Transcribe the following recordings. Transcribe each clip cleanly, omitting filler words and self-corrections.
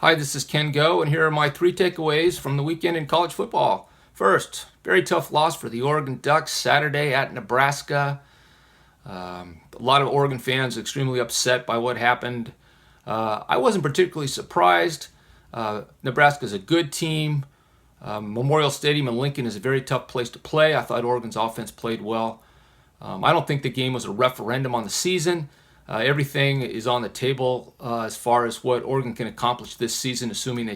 Hi, this is Ken Go, and here are my 3 takeaways from the weekend in college football. First, very tough loss for the Oregon Ducks Saturday at Nebraska. A lot of Oregon fans extremely upset by what happened. I wasn't particularly surprised. Nebraska's a good team. Memorial Stadium in Lincoln is a very tough place to play. I thought Oregon's offense played well. I don't think the game was a referendum on the season. Everything is on the table as far as what Oregon can accomplish this season, assuming the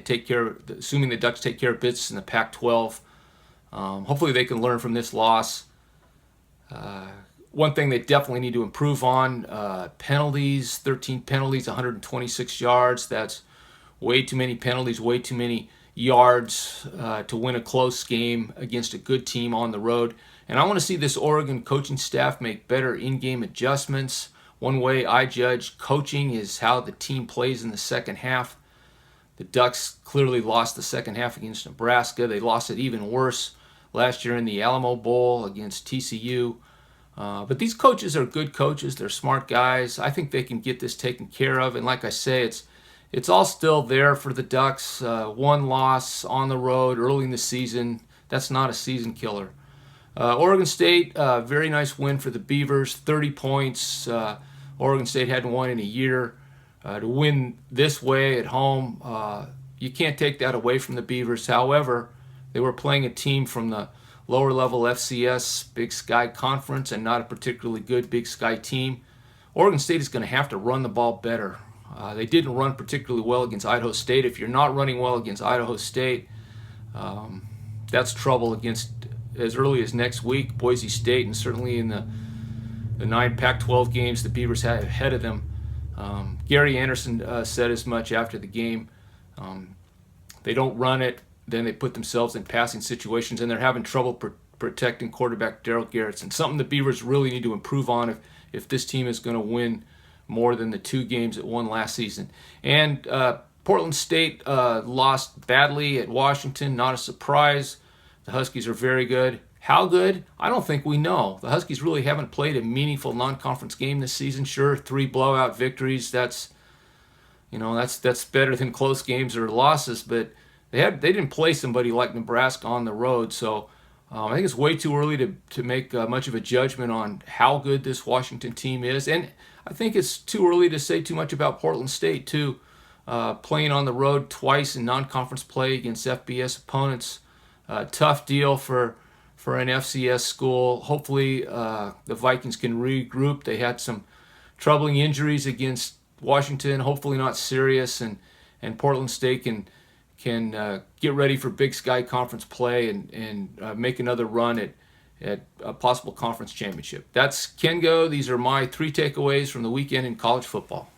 Ducks take care of business in the Pac-12. Hopefully, they can learn from this loss. One thing they definitely need to improve on: penalties. 13 penalties, 126 yards. That's way too many penalties, way too many yards to win a close game against a good team on the road. And I want to see this Oregon coaching staff make better in-game adjustments. One way I judge coaching is how the team plays in the second half. The Ducks clearly lost the second half against Nebraska. They lost it even worse last year in the Alamo Bowl against TCU. But these coaches are good coaches. They're smart guys. I think they can get this taken care of. And like I say, it's all still there for the Ducks. One loss on the road early in the season. That's not a season killer. Oregon State, very nice win for the Beavers, 30 points. Oregon State hadn't won in a year. To win this way at home, you can't take that away from the Beavers. However, they were playing a team from the lower level FCS Big Sky Conference and not a particularly good Big Sky team. Oregon State is going to have to run the ball better. They didn't run particularly well against Idaho State. If you're not running well against Idaho State, that's trouble against as early as next week, Boise State, and certainly in the 9 Pac-12 games the Beavers had ahead of them. Gary Anderson said as much after the game. They don't run it, then they put themselves in passing situations, and they're having trouble protecting quarterback Darrell Garretson. Something the Beavers really need to improve on if this team is going to win more than the 2 games it won last season. And Portland State lost badly at Washington. Not a surprise. The Huskies are very good. How good? I don't think we know. The Huskies really haven't played a meaningful non-conference game this season. Sure, 3 blowout victories. That's better than close games or losses. But they didn't play somebody like Nebraska on the road. So I think it's way too early to make much of a judgment on how good this Washington team is. And I think it's too early to say too much about Portland State too. Playing on the road twice in non-conference play against FBS opponents. Tough deal for an FCS school. Hopefully the Vikings can regroup. They had some troubling injuries against Washington, hopefully not serious, and Portland State can get ready for Big Sky Conference play and make another run at a possible conference championship. That's Ken Go. These are my 3 takeaways from the weekend in college football.